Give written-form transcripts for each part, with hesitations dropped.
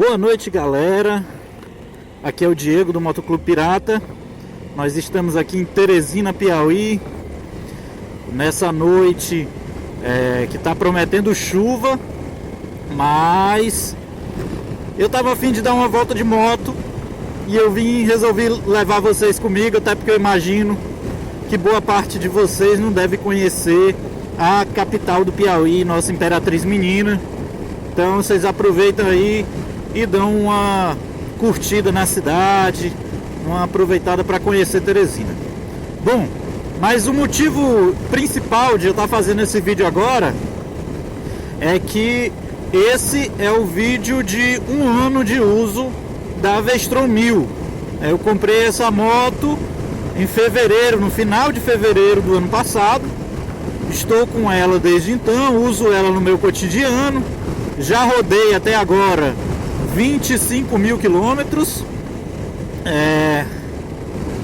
Boa noite, galera. Aqui é o Diego do Motoclube Pirata. Nós estamos aqui em Teresina, Piauí, nessa noite que está prometendo chuva, mas eu tava a fim de dar uma volta de moto e eu resolvi levar vocês comigo, até porque eu imagino que boa parte de vocês não deve conhecer a capital do Piauí, nossa Imperatriz Menina. Então vocês aproveitam aí e dão uma curtida na cidade, uma aproveitada para conhecer Teresina. Bom, mas o motivo principal de eu estar fazendo esse vídeo agora é que esse é o vídeo de 1 ano de uso da Vestron 1000. Eu comprei essa moto em fevereiro, no final de fevereiro do ano passado. Estou com ela desde então, uso ela no meu cotidiano. Já rodei até agora 25 mil quilômetros.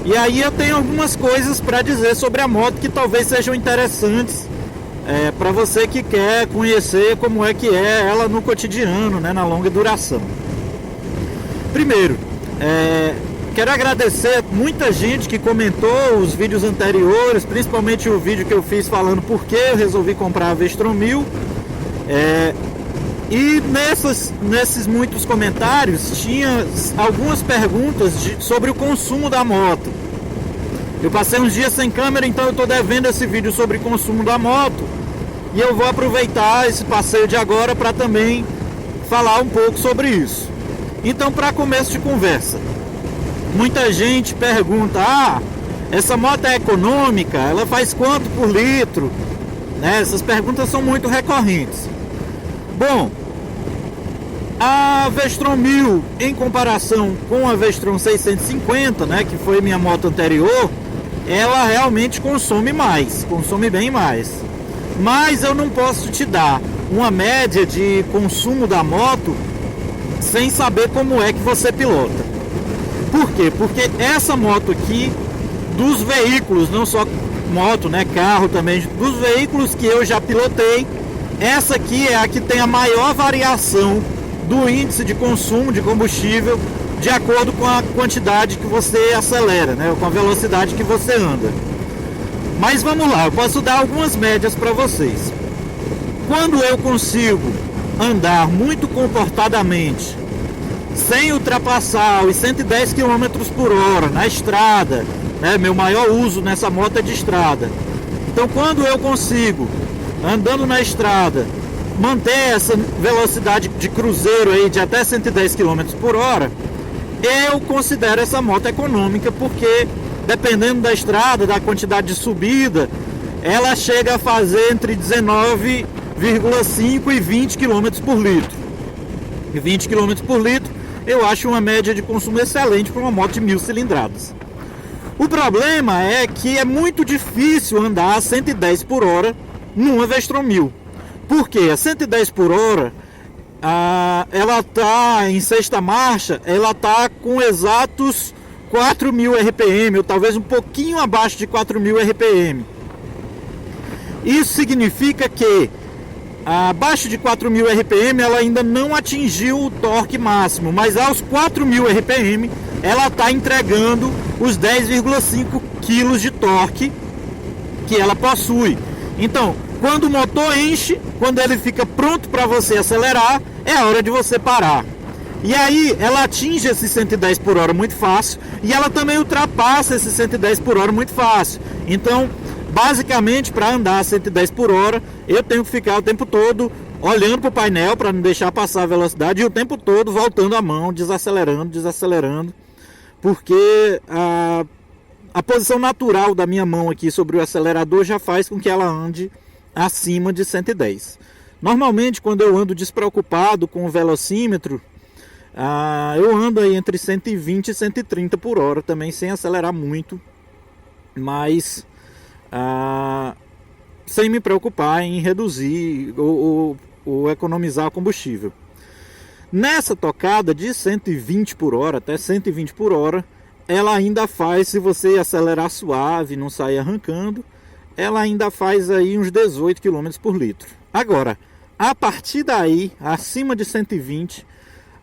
E aí eu tenho algumas coisas para dizer sobre a moto que talvez sejam interessantes para você que quer conhecer como é que é ela no cotidiano, né, na longa duração. Primeiro, quero agradecer muita gente que comentou os vídeos anteriores, principalmente o vídeo que eu fiz falando por que eu resolvi comprar a Vestron 1000. E nesses muitos comentários tinha algumas perguntas sobre o consumo da moto. Eu passei uns dias sem câmera, então eu estou devendo esse vídeo sobre consumo da moto. E eu vou aproveitar esse passeio de agora para também falar um pouco sobre isso. Então, para começo de conversa, muita gente pergunta: essa moto é econômica? Ela faz quanto por litro? Né? Essas perguntas são muito recorrentes. Bom, a Vestron 1000 em comparação com a Vestron 650, né, que foi minha moto anterior, ela realmente consome mais, consome bem mais. Mas eu não posso te dar uma média de consumo da moto sem saber como é que você pilota. Por quê? Porque essa moto aqui, dos veículos, não só moto, né, carro também, dos veículos que eu já pilotei, essa aqui é a que tem a maior variação do índice de consumo de combustível de acordo com a quantidade que você acelera, né, com a velocidade que você anda. Mas vamos lá, eu posso dar algumas médias para vocês. Quando eu consigo andar muito comportadamente, sem ultrapassar os 110 km por hora na estrada, né, meu maior uso nessa moto é de estrada. Então, quando eu consigo, andando na estrada, manter essa velocidade de cruzeiro aí de até 110 km por hora, eu considero essa moto econômica, porque dependendo da estrada, da quantidade de subida, ela chega a fazer entre 19,5 e 20 km por litro. E 20 km por litro eu acho uma média de consumo excelente para uma moto de 1000 cilindradas. O problema é que é muito difícil andar a 110 por hora numa Vestron 1000. Porque a 110 por hora, ela está em sexta marcha, ela está com exatos 4.000 RPM, ou talvez um pouquinho abaixo de 4.000 RPM. Isso significa que abaixo de 4.000 RPM ela ainda não atingiu o torque máximo, mas aos 4.000 RPM ela está entregando os 10,5 kg de torque que ela possui. Então, quando o motor enche, quando ele fica pronto para você acelerar, é a hora de você parar. E aí ela atinge esse 110 por hora muito fácil, e ela também ultrapassa esse 110 por hora muito fácil. Então, basicamente, para andar a 110 por hora, eu tenho que ficar o tempo todo olhando para o painel para não deixar passar a velocidade, e o tempo todo voltando a mão, desacelerando, porque a posição natural da minha mão aqui sobre o acelerador já faz com que ela ande acima de 110. Normalmente, quando eu ando despreocupado com o velocímetro, eu ando aí entre 120 e 130 por hora também, sem acelerar muito, mas sem me preocupar em reduzir ou economizar combustível. Nessa tocada de 120 por hora até 120 por hora, ela ainda faz, se você acelerar suave, não sair arrancando, ela ainda faz aí uns 18 km por litro. Agora, a partir daí, acima de 120,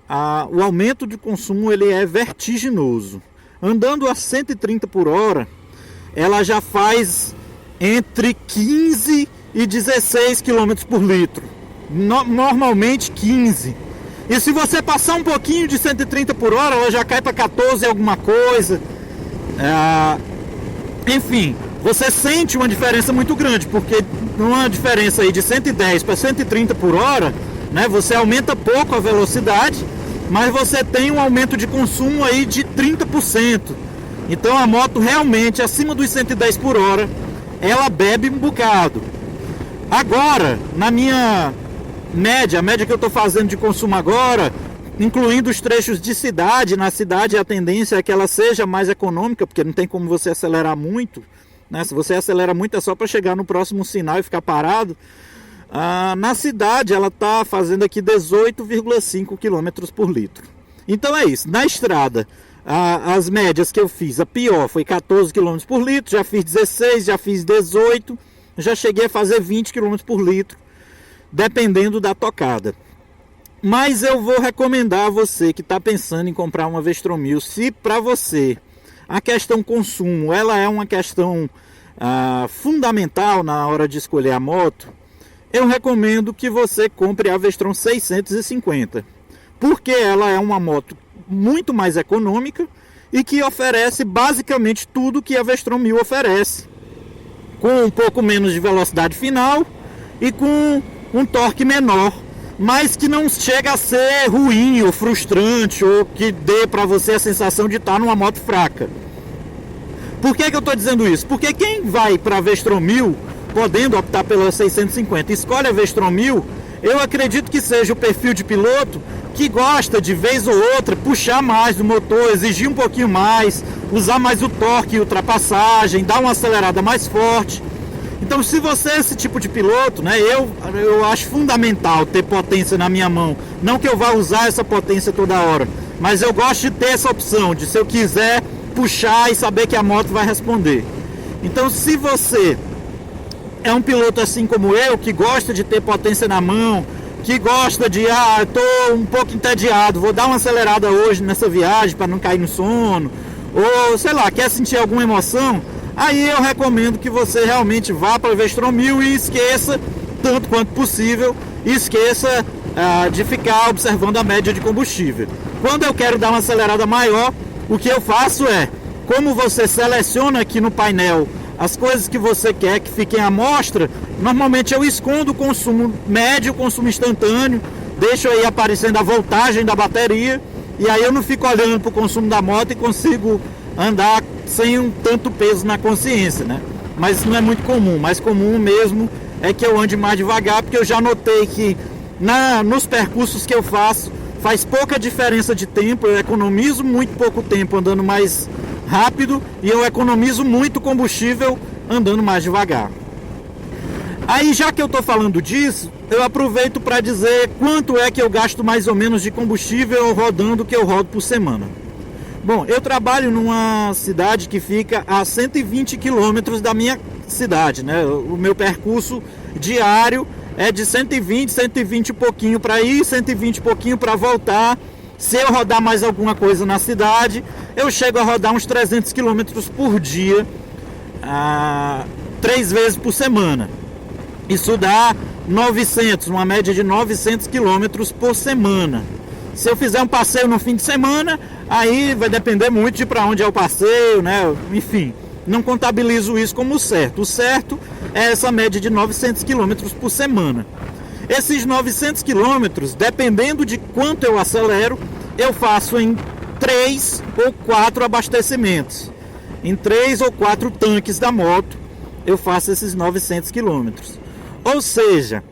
o aumento de consumo ele é vertiginoso. Andando a 130 por hora, ela já faz entre 15 e 16 km por litro. Normalmente 15. E se você passar um pouquinho de 130 por hora, ela já cai para 14 alguma coisa. Enfim, você sente uma diferença muito grande, porque uma diferença aí de 110 para 130 por hora, né, você aumenta pouco a velocidade, mas você tem um aumento de consumo aí de 30%. Então a moto realmente, acima dos 110 por hora, ela bebe um bocado. Agora, na minha média, a média que eu estou fazendo de consumo agora, incluindo os trechos de cidade, na cidade a tendência é que ela seja mais econômica, porque não tem como você acelerar muito, né? Se você acelera muito é só para chegar no próximo sinal e ficar parado. Na cidade ela está fazendo aqui 18,5 km por litro. Então é isso, na estrada as médias que eu fiz, a pior foi 14 km por litro, já fiz 16, já fiz 18, já cheguei a fazer 20 km por litro, dependendo da tocada. Mas eu vou recomendar a você que está pensando em comprar uma Vestron 1000, se para você a questão consumo ela é uma questão fundamental na hora de escolher a moto, eu recomendo que você compre a Vestron 650, porque ela é uma moto muito mais econômica e que oferece basicamente tudo que a Vestron 1000 oferece, com um pouco menos de velocidade final e com um torque menor, mas que não chega a ser ruim ou frustrante ou que dê para você a sensação de estar numa moto fraca. Por que eu estou dizendo isso? Porque quem vai para a Vestron 1000, podendo optar pela 650, escolhe a Vestron 1000, eu acredito que seja o perfil de piloto que gosta de vez ou outra puxar mais do motor, exigir um pouquinho mais, usar mais o torque e ultrapassagem, dar uma acelerada mais forte. Então, se você é esse tipo de piloto, né, eu acho fundamental ter potência na minha mão. Não que eu vá usar essa potência toda hora, mas eu gosto de ter essa opção, de se eu quiser puxar e saber que a moto vai responder. Então, se você é um piloto assim como eu, que gosta de ter potência na mão, que gosta de, estou um pouco entediado, vou dar uma acelerada hoje nessa viagem para não cair no sono, ou sei lá, quer sentir alguma emoção, aí eu recomendo que você realmente vá para a Vestron 1000 e esqueça, tanto quanto possível, esqueça de ficar observando a média de combustível. Quando eu quero dar uma acelerada maior, o que eu faço é, como você seleciona aqui no painel as coisas que você quer que fiquem à mostra, normalmente eu escondo o consumo médio, o consumo instantâneo, deixo aí aparecendo a voltagem da bateria, e aí eu não fico olhando para o consumo da moto e consigo andar sem um tanto peso na consciência, né? Mas isso não é muito comum. Mais comum mesmo é que eu ande mais devagar, porque eu já notei que nos percursos que eu faço faz pouca diferença de tempo, eu economizo muito pouco tempo andando mais rápido e eu economizo muito combustível andando mais devagar. Aí, já que eu estou falando disso, eu aproveito para dizer quanto é que eu gasto mais ou menos de combustível rodando, que eu rodo por semana. Bom, eu trabalho numa cidade que fica a 120 quilômetros da minha cidade, né? O meu percurso diário é de 120, 120 e pouquinho para ir, 120 e pouquinho para voltar. Se eu rodar mais alguma coisa na cidade, eu chego a rodar uns 300 quilômetros por dia, 3 vezes por semana. Isso dá 900, uma média de 900 quilômetros por semana. Se eu fizer um passeio no fim de semana, aí vai depender muito de para onde é o passeio, né? Enfim, não contabilizo isso como certo. O certo é essa média de 900 quilômetros por semana. Esses 900 quilômetros, dependendo de quanto eu acelero, eu faço em 3 ou 4 abastecimentos. Em 3 ou 4 tanques da moto, eu faço esses 900 quilômetros. Ou seja,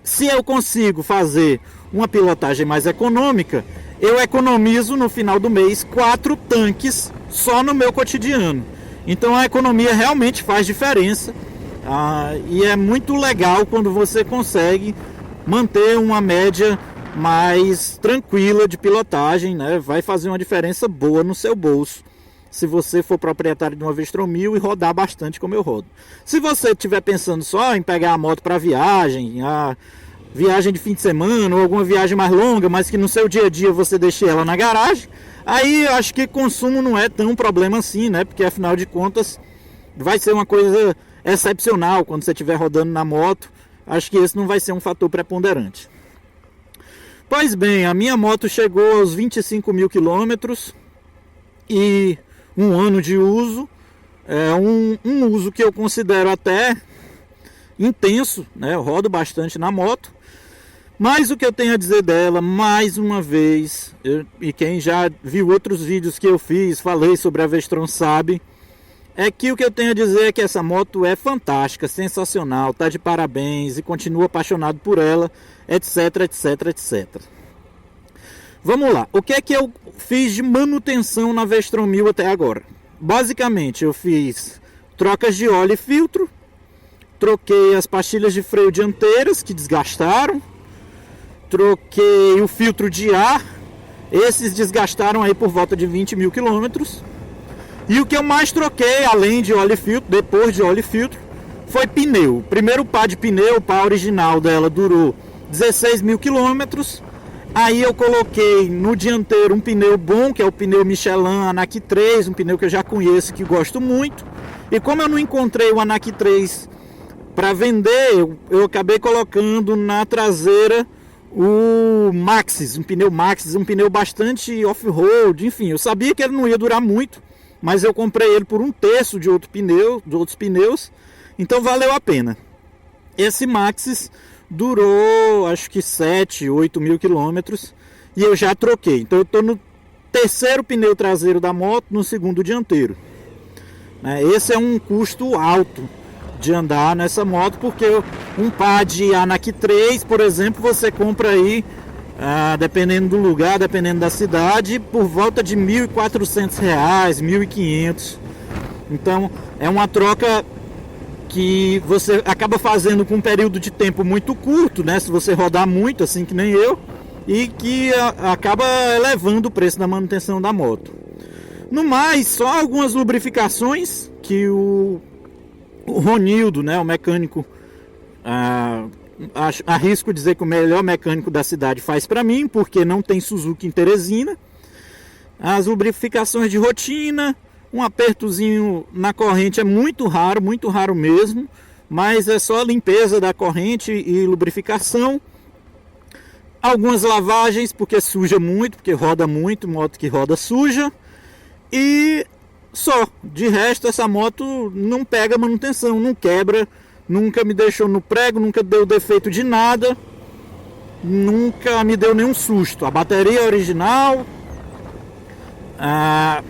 se eu consigo fazer uma pilotagem mais econômica, eu economizo no final do mês 4 tanques só no meu cotidiano. Então a economia realmente faz diferença. E é muito legal quando você consegue manter uma média mais tranquila de pilotagem, né? Vai fazer uma diferença boa no seu bolso, se você for proprietário de uma Vestron 1000 e rodar bastante como eu rodo. Se você estiver pensando só em pegar a moto para viagem, viagem de fim de semana ou alguma viagem mais longa, mas que no seu dia a dia você deixe ela na garagem, aí eu acho que consumo não é tão problema assim, né? Porque afinal de contas vai ser uma coisa excepcional quando você estiver rodando na moto. Acho que esse não vai ser um fator preponderante. Pois bem, a minha moto chegou aos 25 mil quilômetros e um ano de uso. É um uso que eu considero até intenso, né? Eu rodo bastante na moto. Mas o que eu tenho a dizer dela, mais uma vez, e quem já viu outros vídeos que eu fiz, falei sobre a Vestron sabe, é que o que eu tenho a dizer é que essa moto é fantástica, sensacional, tá de parabéns e continuo apaixonado por ela, etc, etc, etc. Vamos lá, o que é que eu fiz de manutenção na Vestron 1000 até agora? Basicamente, eu fiz trocas de óleo e filtro, troquei as pastilhas de freio dianteiras que desgastaram, troquei o filtro de ar, esses desgastaram aí por volta de 20 mil quilômetros. E o que eu mais troquei, além de óleo e filtro, depois de óleo e filtro, foi pneu. O primeiro par de pneu, o par original dela, durou 16 mil quilômetros. Aí eu coloquei no dianteiro um pneu bom, que é o pneu Michelin Anac 3, um pneu que eu já conheço, que gosto muito. E como eu não encontrei o Anac 3 para vender, eu acabei colocando na traseira o Maxxis, um pneu Maxxis, um pneu bastante off-road, enfim, eu sabia que ele não ia durar muito, mas eu comprei ele por um terço de outros pneus, então valeu a pena. Esse Maxxis durou acho que 7, 8 mil quilômetros e eu já troquei, então eu estou no terceiro pneu traseiro da moto, no segundo dianteiro. Esse é um custo alto de andar nessa moto, porque um par de Anac 3, por exemplo, você compra aí, dependendo do lugar, dependendo da cidade, por volta de R$ 1.400, R$ 1.500. Então é uma troca que você acaba fazendo com um período de tempo muito curto, né? Se você rodar muito, assim que nem eu, e que acaba elevando o preço da manutenção da moto. No mais, só algumas lubrificações que o Ronildo, né, o mecânico, arrisco dizer que o melhor mecânico da cidade faz para mim, porque não tem Suzuki em Teresina. As lubrificações de rotina, um apertozinho na corrente é muito raro mesmo, mas é só limpeza da corrente e lubrificação. Algumas lavagens, porque suja muito, porque roda muito, moto que roda suja. E só, de resto essa moto não pega manutenção, não quebra, nunca me deixou no prego, nunca deu defeito de nada, nunca me deu nenhum susto. A bateria é original,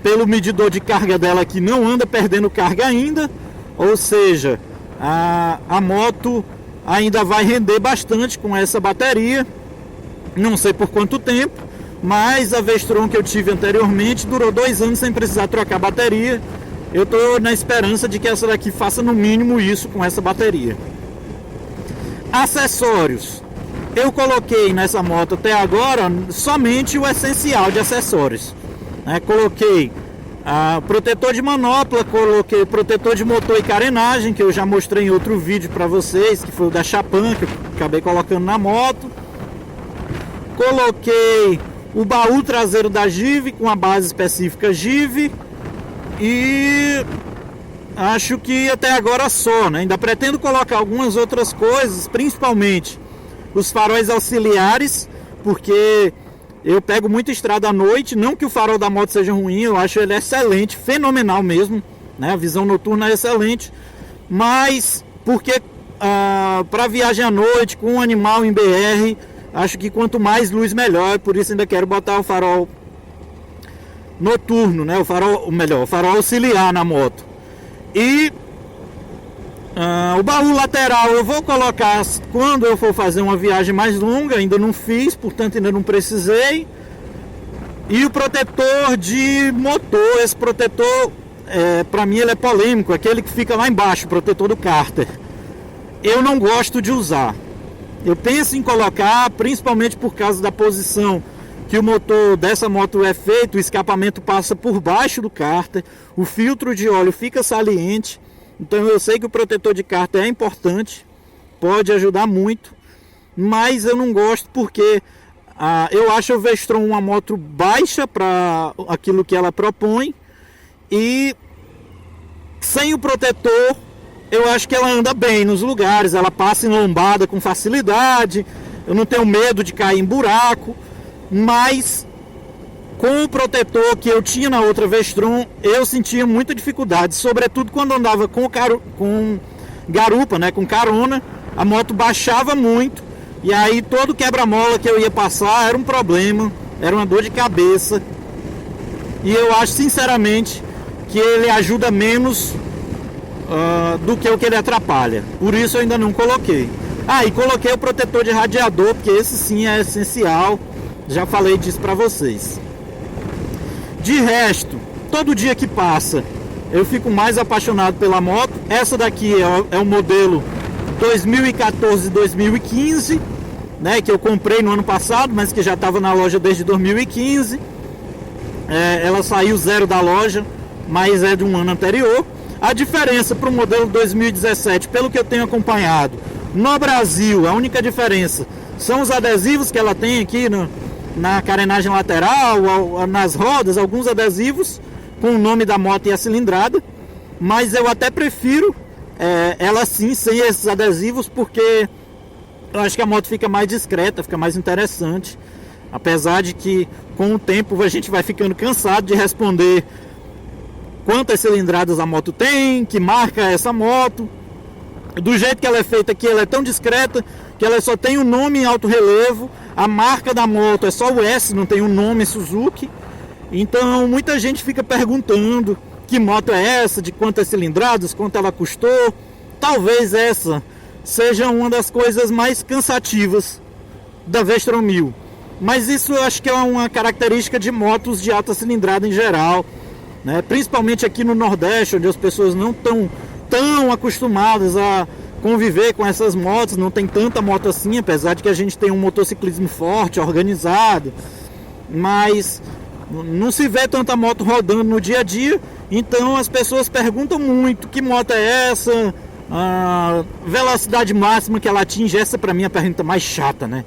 pelo medidor de carga dela aqui não anda perdendo carga ainda, ou seja, a moto ainda vai render bastante com essa bateria, não sei por quanto tempo. Mas a Vestron que eu tive anteriormente durou 2 anos sem precisar trocar bateria. Eu estou na esperança de que essa daqui faça no mínimo isso com essa bateria. Acessórios. Eu coloquei nessa moto até agora somente o essencial de acessórios. Coloquei protetor de manopla, coloquei protetor de motor e carenagem, que eu já mostrei em outro vídeo para vocês, que foi o da Chapan, que eu acabei colocando na moto. Coloquei o baú traseiro da Give com a base específica Give. E acho que até agora só, né? Ainda pretendo colocar algumas outras coisas, principalmente os faróis auxiliares, porque eu pego muita estrada à noite. Não que o farol da moto seja ruim, eu acho ele excelente, fenomenal mesmo, né? A visão noturna é excelente, mas porque para viagem à noite com um animal em BR, acho que quanto mais luz melhor. Por isso ainda quero botar o farol noturno, né? O farol auxiliar na moto. E o baú lateral eu vou colocar quando eu for fazer uma viagem mais longa. Ainda não fiz, portanto ainda não precisei. E o protetor de motor, esse protetor para mim ele é polêmico, aquele que fica lá embaixo, o protetor do cárter. Eu não gosto de usar. Eu penso em colocar, principalmente por causa da posição que o motor dessa moto é feito. O escapamento passa por baixo do cárter, o filtro de óleo fica saliente. Então eu sei que o protetor de cárter é importante, pode ajudar muito, mas eu não gosto porque eu acho a V-Strom uma moto baixa para aquilo que ela propõe, e sem o protetor eu acho que ela anda bem nos lugares, ela passa em lombada com facilidade, eu não tenho medo de cair em buraco, mas com o protetor que eu tinha na outra V-Strom eu sentia muita dificuldade, sobretudo quando andava com garupa, né, com carona, a moto baixava muito, e aí todo quebra-mola que eu ia passar era um problema, era uma dor de cabeça, e eu acho sinceramente que ele ajuda menos do que o que ele atrapalha, por isso eu ainda não coloquei. E coloquei o protetor de radiador, porque esse sim é essencial, já falei disso pra vocês. De resto, todo dia que passa eu fico mais apaixonado pela moto. Essa daqui é o modelo 2014-2015, né, que eu comprei no ano passado, mas que já estava na loja desde 2015. Ela saiu zero da loja, mas é de um ano anterior. A diferença para o modelo 2017, pelo que eu tenho acompanhado, no Brasil, a única diferença são os adesivos que ela tem aqui na carenagem lateral, nas rodas, alguns adesivos com o nome da moto e a cilindrada, mas eu até prefiro ela sim sem esses adesivos, porque eu acho que a moto fica mais discreta, fica mais interessante, apesar de que com o tempo a gente vai ficando cansado de responder quantas cilindradas a moto tem, que marca essa moto. Do jeito que ela é feita aqui, ela é tão discreta que ela só tem o nome em alto relevo, a marca da moto é só o S, não tem o nome Suzuki. Então muita gente fica perguntando que moto é essa, de quantas cilindradas, quanto ela custou. Talvez essa seja uma das coisas mais cansativas da V-Strom 1000, mas isso eu acho que é uma característica de motos de alta cilindrada em geral, né? Principalmente aqui no Nordeste, onde as pessoas não estão tão acostumadas a conviver com essas motos, não tem tanta moto assim, apesar de que a gente tem um motociclismo forte, organizado, mas não se vê tanta moto rodando no dia a dia. Então as pessoas perguntam muito: que moto é essa? A velocidade máxima que ela atinge? Essa pra mim é a pergunta mais chata, né?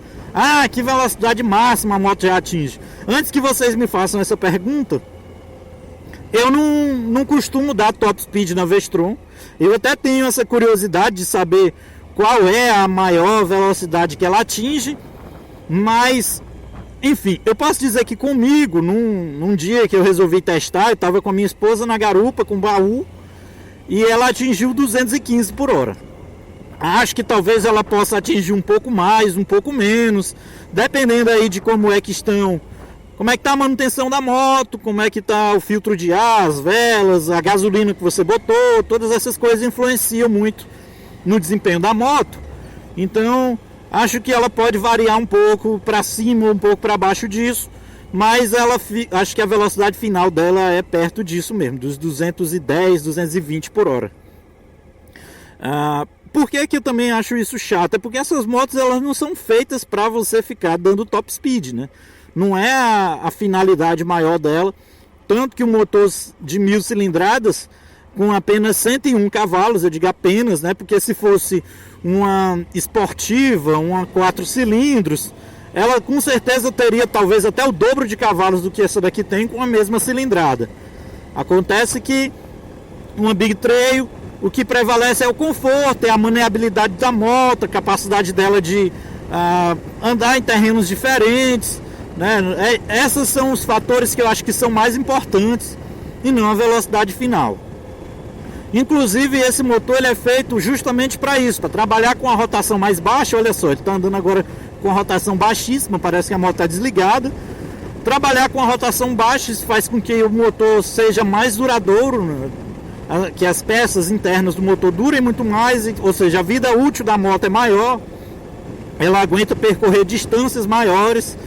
Que velocidade máxima a moto já atinge? Antes que vocês me façam essa pergunta, eu não costumo dar top speed na V-Strom. Eu até tenho essa curiosidade de saber qual é a maior velocidade que ela atinge, mas enfim, eu posso dizer que comigo, num dia que eu resolvi testar, eu estava com a minha esposa na garupa com baú e ela atingiu 215 por hora. Acho que talvez ela possa atingir um pouco mais, um pouco menos, dependendo aí de como é que está a manutenção da moto, como é que está o filtro de ar, as velas, a gasolina que você botou. Todas essas coisas influenciam muito no desempenho da moto. Então acho que ela pode variar um pouco para cima ou um pouco para baixo disso, mas acho que a velocidade final dela é perto disso mesmo, dos 210, 220 por hora. Por que eu também acho isso chato? É porque essas motos elas não são feitas para você ficar dando top speed, né? Não é a finalidade maior dela, tanto que o motor de 1000 cilindradas com apenas 101 cavalos, eu digo apenas, né? Porque se fosse uma esportiva, uma 4 cilindros, ela com certeza teria talvez até o dobro de cavalos do que essa daqui tem com a mesma cilindrada. Acontece que uma Big Trail, o que prevalece é o conforto, é a maneabilidade da moto, a capacidade dela de andar em terrenos diferentes, né? Esses são os fatores que eu acho que são mais importantes e não a velocidade final. Inclusive esse motor ele é feito justamente para isso, para trabalhar com a rotação mais baixa. Olha só, ele está andando agora com a rotação baixíssima, parece que a moto está desligada. Trabalhar com a rotação baixa faz com que o motor seja mais duradouro, né? Que as peças internas do motor durem muito mais, ou seja, a vida útil da moto é maior, ela aguenta percorrer distâncias maiores.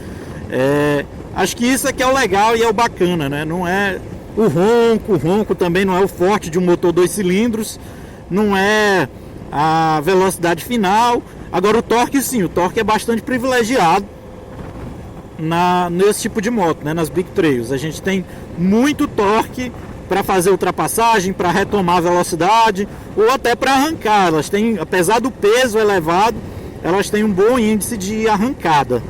Acho que isso é que é o legal e é o bacana, né? Não é o ronco também não é o forte de um motor 2 cilindros, não é a velocidade final. Agora o torque sim, o torque é bastante privilegiado nesse tipo de moto, né? Nas Big Trails a gente tem muito torque para fazer ultrapassagem, para retomar a velocidade ou até para arrancar. Elas têm, apesar do peso elevado, elas têm um bom índice de arrancada.